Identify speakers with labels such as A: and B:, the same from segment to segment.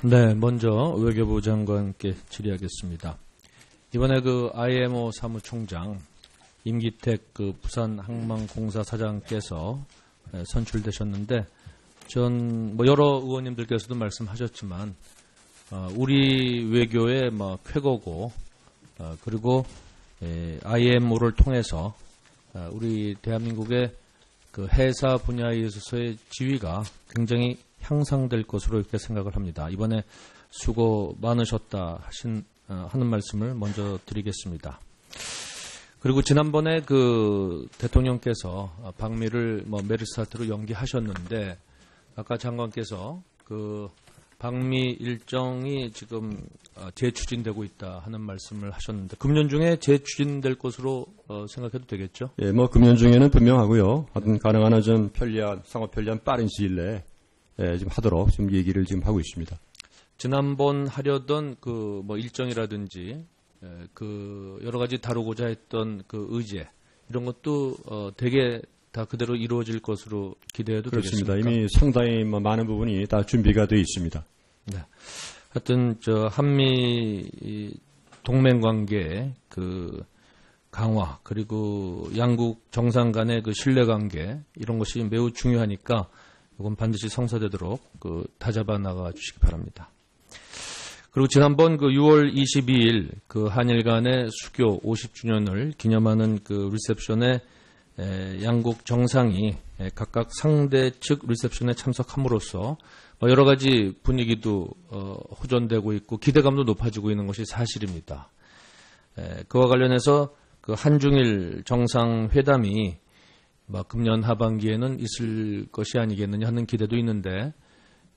A: 네, 먼저 외교부 장관께 질의하겠습니다. 이번에 IMO 사무총장 임기택 부산 항만공사 사장께서 선출되셨는데, 전 여러 의원님들께서도 말씀하셨지만 우리 외교의 쾌거고, 그리고 IMO를 통해서 우리 대한민국의 해사 분야에 있어서의 지위가 굉장히 향상될 것으로 이렇게 생각을 합니다. 이번에 수고 많으셨다 하는 말씀을 먼저 드리겠습니다. 그리고 지난번에 대통령께서 방미를 메르스타트로 연기하셨는데, 아까 장관께서 방미 일정이 지금 재추진되고 있다 하는 말씀을 하셨는데, 금년 중에 재추진될 것으로 생각해도 되겠죠?
B: 예, 금년 중에는 분명하고요. 하여튼 가능한 한 좀 상호 편리한 빠른 시일 내에 지금 하도록 지금 얘기를 지금 하고 있습니다.
A: 지난번 하려던 일정이라든지 여러 가지 다루고자 했던 의제, 이런 것도 되게 다 그대로 이루어질 것으로 기대해도
B: 그렇습니다.
A: 되겠습니까?
B: 이미 상당히 많은 부분이 다 준비가 되어 있습니다.
A: 네. 하여튼 한미 동맹 관계 강화, 그리고 양국 정상 간의 신뢰 관계, 이런 것이 매우 중요하니까 이건 반드시 성사되도록 다잡아 나가 주시기 바랍니다. 그리고 지난번 6월 22일 한일 간의 수교 50주년을 기념하는 리셉션에 양국 정상이 각각 상대 측 리셉션에 참석함으로써 여러 가지 분위기도 호전되고 있고 기대감도 높아지고 있는 것이 사실입니다. 그와 관련해서 한중일 정상회담이 금년 하반기에는 있을 것이 아니겠느냐 하는 기대도 있는데,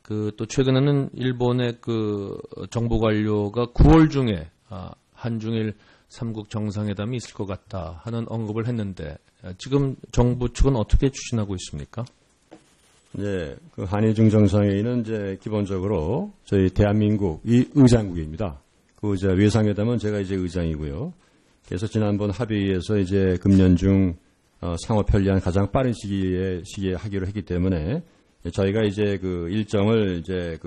A: 또 최근에는 일본의 정부 관료가 9월 중에 한중일 3국 정상회담이 있을 것 같다 하는 언급을 했는데, 지금 정부 측은 어떻게 추진하고 있습니까?
B: 네, 한일중 정상회의는 이제 기본적으로 저희 대한민국이 의장국입니다. 외상회담은 제가 이제 의장이고요. 그래서 지난번 합의에서 이제 금년 중 상호 편리한 가장 빠른 시기에 하기로 했기 때문에 저희가 이제 일정을 이제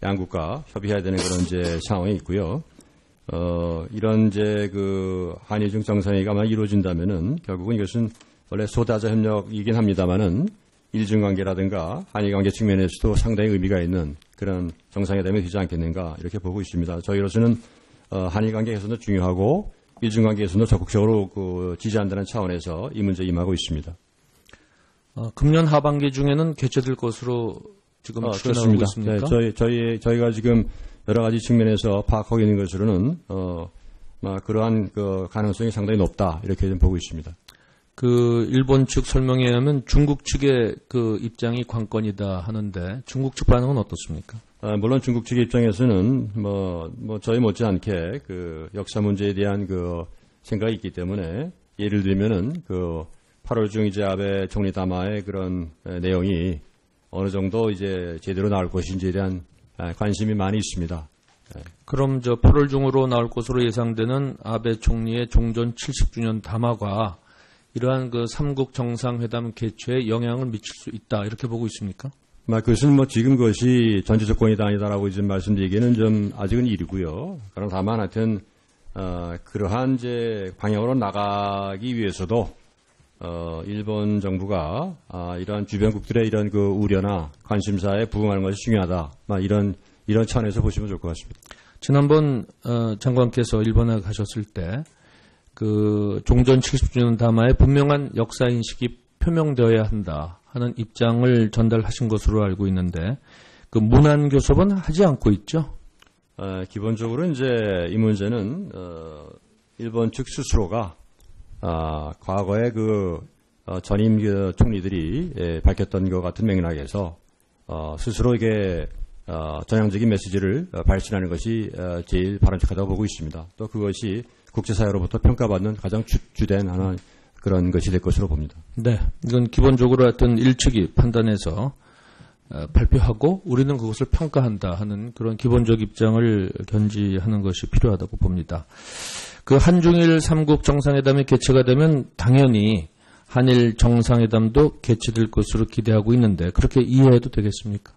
B: 양국과 협의해야 되는 그런 이제 상황이 있고요. 이런 이제 한일중 정상회의가 이루어진다면은 결국은 이것은 원래 소다자 협력이긴 합니다만은 일중 관계라든가 한일 관계 측면에서도 상당히 의미가 있는 그런 정상회담이 되지 않겠는가 이렇게 보고 있습니다. 저희로서는 한일 관계 개선도 중요하고 일중 관계 개선도 적극적으로 지지한다는 차원에서 이 문제에 임하고 있습니다.
A: 금년 하반기 중에는 개최될 것으로 지금 추진하고 있습니까?
B: 네, 저희가 지금 여러 가지 측면에서 파악하고 있는 것으로는 그러한 가능성이 상당히 높다 이렇게 좀 보고 있습니다.
A: 일본 측 설명에 의하면 중국 측의 입장이 관건이다 하는데, 중국 측 반응은 어떻습니까?
B: 물론 중국 측의 입장에서는 저희 못지않게 역사 문제에 대한 생각이 있기 때문에, 예를 들면은 8월 중 이제 아베 총리 담화의 그런 내용이 어느 정도 이제 제대로 나올 것인지에 대한 관심이 많이 있습니다.
A: 그럼 8월 중으로 나올 것으로 예상되는 아베 총리의 종전 70주년 담화가 이러한 3국 정상회담 개최에 영향을 미칠 수 있다 이렇게 보고 있습니까?
B: 그것은 지금 그것이 전제 조건이다 아니다라고 지금 말씀드리기에는 좀 아직은 이르고요. 그럼 다만 하여튼 그러한 이제 방향으로 나가기 위해서도 일본 정부가 이러한 주변국들의 이런 우려나 관심사에 부응하는 것이 중요하다. 이런 차원에서 보시면 좋을 것 같습니다.
A: 지난번 장관께서 일본에 가셨을 때 종전 70주년 담화에 분명한 역사 인식이 표명되어야 한다 하는 입장을 전달하신 것으로 알고 있는데, 문안 교섭은 하지 않고 있죠?
B: 기본적으로 이제 이 문제는 일본 측 스스로가 과거에 전임 총리들이 밝혔던 것 같은 맥락에서 스스로 이게 전향적인 메시지를 발신하는 것이 제일 바람직하다고 보고 있습니다. 또 그것이 국제사회로부터 평가받는 가장 주된 하나 그런 것이 될 것으로 봅니다.
A: 네, 이건 기본적으로 하여튼 일측이 판단해서 발표하고 우리는 그것을 평가한다 하는 그런 기본적 입장을 견지하는 것이 필요하다고 봅니다. 한중일 3국 정상회담이 개최가 되면 당연히 한일 정상회담도 개최될 것으로 기대하고 있는데, 그렇게 이해해도 되겠습니까?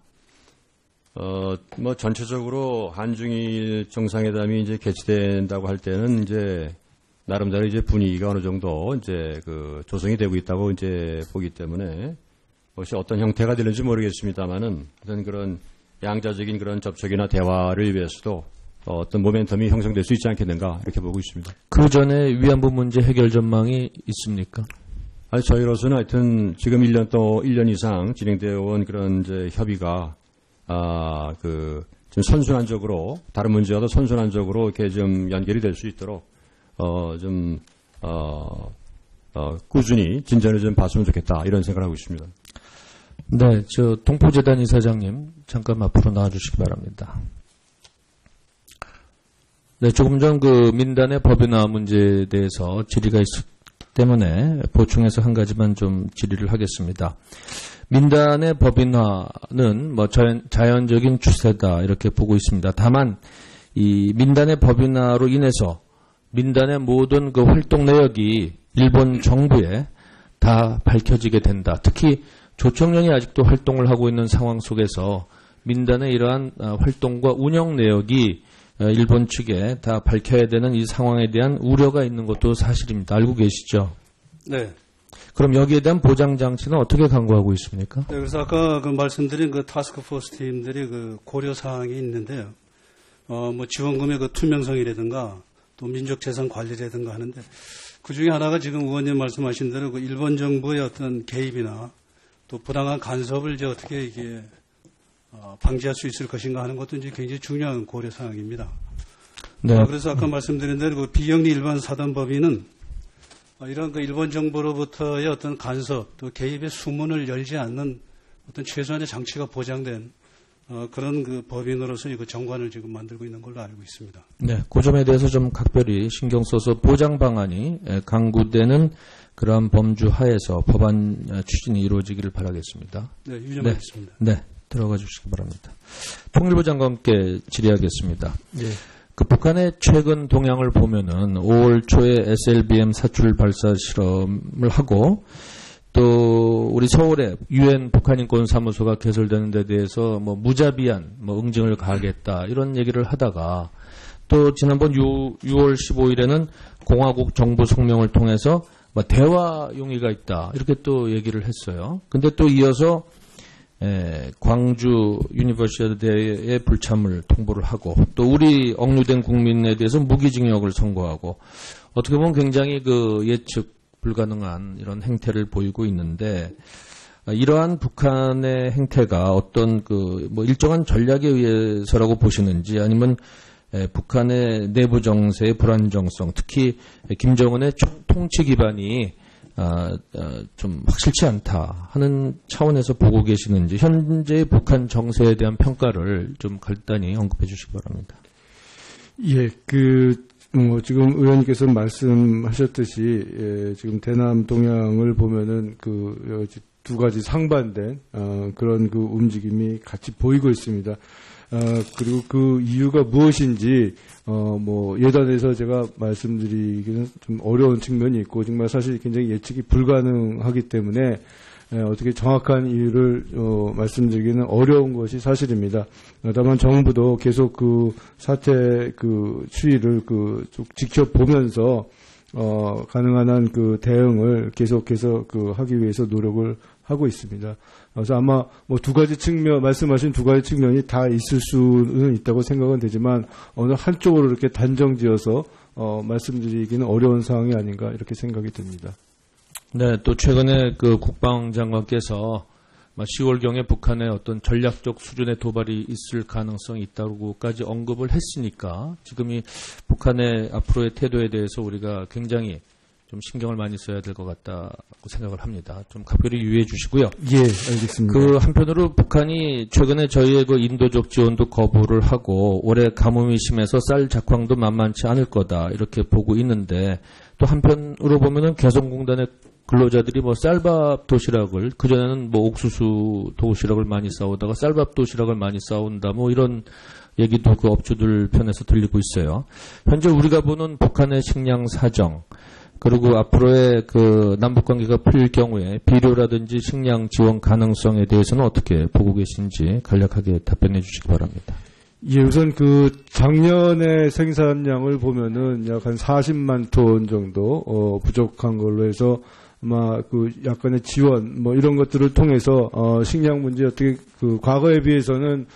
B: 뭐 전체적으로 한중일 정상회담이 이제 개최된다고 할 때는 이제 나름대로 이제 분위기가 어느 정도 이제 그 조성이 되고 있다고 이제 보기 때문에 혹시 어떤 형태가 되는지 모르겠습니다만은 어떤 그런 양자적인 그런 접촉이나 대화를 위해서도 어떤 모멘텀이 형성될 수 있지 않겠는가 이렇게 보고 있습니다.
A: 그 전에 위안부 문제 해결 전망이 있습니까?
B: 아니 저희로서는 하여튼 지금 1년 이상 진행되어 온 그런 이제 협의가 좀 선순환적으로 다른 문제와도 선순환적으로 이렇게 좀 연결이 될 수 있도록 꾸준히 진전을 좀 봤으면 좋겠다 이런 생각을 하고 있습니다.
A: 네, 동포재단 이사장님 잠깐 앞으로 나와주시기 바랍니다. 네, 조금 전 그 민단의 법인화 문제에 대해서 질의가 있었기 때문에 보충해서 한 가지만 좀 질의를 하겠습니다. 민단의 법인화는 뭐 자연적인 추세다 이렇게 보고 있습니다. 다만 이 민단의 법인화로 인해서 민단의 모든 그 활동 내역이 일본 정부에 다 밝혀지게 된다. 특히 조청령이 아직도 활동을 하고 있는 상황 속에서 민단의 이러한 활동과 운영 내역이 일본 측에 다 밝혀야 되는 이 상황에 대한 우려가 있는 것도 사실입니다. 알고 계시죠?
C: 네.
A: 그럼 여기에 대한 보장 장치는 어떻게 강구하고 있습니까?
C: 네, 그래서 아까 그 말씀드린 그 타스크포스 팀들이 그 고려 사항이 있는데요. 뭐 지원금의 그 투명성이라든가 또 민족 재산 관리라든가 하는데 그 중에 하나가 지금 의원님 말씀하신 대로 그 일본 정부의 어떤 개입이나 또 부당한 간섭을 이제 어떻게 이게 방지할 수 있을 것인가 하는 것도 이제 굉장히 중요한 고려 사항입니다.
A: 네.
C: 그래서 아까 말씀드린 대로 그 비영리 일반 사단법인은 이런 그 일본 정부로부터의 어떤 간섭 또 개입의 수문을 열지 않는 어떤 최소한의 장치가 보장된 그런 그 법인으로서 그 정관을 지금 만들고 있는 걸로 알고 있습니다.
A: 네, 그 점에 대해서 좀 각별히 신경 써서 보장 방안이 강구되는 그러한 범주 하에서 법안 추진이 이루어지기를 바라겠습니다.
C: 네, 유념하겠습니다.
A: 네, 들어가 주시기 바랍니다. 통일부 장관께 질의하겠습니다.
D: 네.
A: 그 북한의 최근 동향을 보면은 5월 초에 SLBM 사출 발사 실험을 하고 또 우리 서울에 UN 북한인권사무소가 개설되는 데 대해서 뭐 무자비한 뭐 응징을 가하겠다 이런 얘기를 하다가 또 지난번 6월 15일에는 공화국 정부 성명을 통해서 뭐 대화 용의가 있다 이렇게 또 얘기를 했어요. 근데 또 이어서 광주 유니버시아대의 불참을 통보를 하고 또 우리 억류된 국민에 대해서 무기징역을 선고하고 어떻게 보면 굉장히 그 예측 불가능한 이런 행태를 보이고 있는데 이러한 북한의 행태가 어떤 그 뭐 일정한 전략에 의해서라고 보시는지 아니면 북한의 내부 정세의 불안정성 특히 김정은의 통치 기반이 좀 확실치 않다 하는 차원에서 보고 계시는지 현재 북한 정세에 대한 평가를 좀 간단히 언급해 주시기 바랍니다.
D: 예, 지금 의원님께서 말씀하셨듯이 지금 대남 동향을 보면은 두 가지 상반된 그런 그 움직임이 같이 보이고 있습니다. 그리고 그 이유가 무엇인지 예단해서 제가 말씀드리기는 좀 어려운 측면이 있고 정말 사실 굉장히 예측이 불가능하기 때문에 어떻게 정확한 이유를 말씀드리기는 어려운 것이 사실입니다. 다만 정부도 계속 그 사태 그 추이를 쭉 지켜보면서 가능한 한 그 대응을 계속해서 하기 위해서 노력을 하고 있습니다. 그래서 아마 두 가지 측면, 말씀하신 두 가지 측면이 다 있을 수는 있다고 생각은 되지만 어느 한쪽으로 이렇게 단정지어서 말씀드리기는 어려운 상황이 아닌가 이렇게 생각이 듭니다.
A: 네, 또 최근에 그 국방장관께서 10월경에 북한의 어떤 전략적 수준의 도발이 있을 가능성이 있다고까지 언급을 했으니까 지금 이 북한의 앞으로의 태도에 대해서 우리가 굉장히 좀 신경을 많이 써야 될 것 같다고 생각을 합니다. 좀 각별히 유의해 주시고요.
D: 예, 알겠습니다.
A: 그 한편으로 북한이 최근에 저희의 그 인도적 지원도 거부를 하고 올해 가뭄이 심해서 쌀 작황도 만만치 않을 거다 이렇게 보고 있는데 또 한편으로 보면은 개성공단의 근로자들이 쌀밥 도시락을 그전에는 옥수수 도시락을 많이 싸우다가 쌀밥 도시락을 많이 싸운다 이런 얘기도 그 업주들 편에서 들리고 있어요. 현재 우리가 보는 북한의 식량 사정 그리고 앞으로의 그 남북 관계가 풀릴 경우에 비료라든지 식량 지원 가능성에 대해서는 어떻게 보고 계신지 간략하게 답변해 주시기 바랍니다.
D: 예, 우선 그 작년의 생산량을 보면은 약 한 40만 톤 정도 부족한 걸로 해서 아마 그 약간의 지원 뭐 이런 것들을 통해서 식량 문제 어떻게 그 과거에 비해서는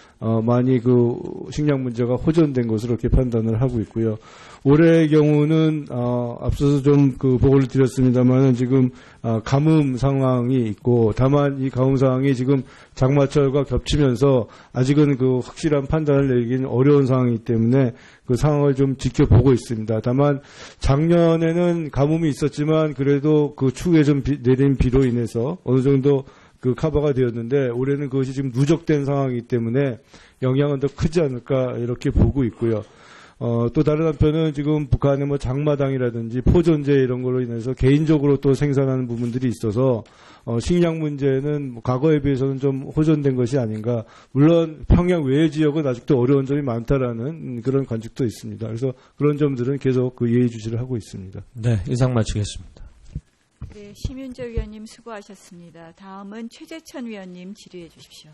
D: 많이 그 식량 문제가 호전된 것으로 이렇게 판단을 하고 있고요. 올해의 경우는 앞서서 좀 그 보고를 드렸습니다만은 지금 가뭄 상황이 있고 다만 이 가뭄 상황이 지금 장마철과 겹치면서 아직은 그 확실한 판단을 내리기는 어려운 상황이기 때문에 그 상황을 좀 지켜보고 있습니다. 다만 작년에는 가뭄이 있었지만 그래도 그 추후에 좀 내린 비로 인해서 어느 정도 그 커버가 되었는데 올해는 그것이 지금 누적된 상황이기 때문에 영향은 더 크지 않을까 이렇게 보고 있고요. 또 다른 한편은 지금 북한의 뭐 장마당이라든지 포존재 이런 걸로 인해서 개인적으로 또 생산하는 부분들이 있어서 식량 문제는 뭐 과거에 비해서는 좀 호전된 것이 아닌가. 물론 평양 외의 지역은 아직도 어려운 점이 많다라는 그런 관측도 있습니다. 그래서 그런 점들은 계속 그 예의주시를 하고 있습니다.
A: 네, 이상 마치겠습니다.
E: 네, 심윤조 위원님 수고하셨습니다. 다음은 최재천 위원님 질의해 주십시오.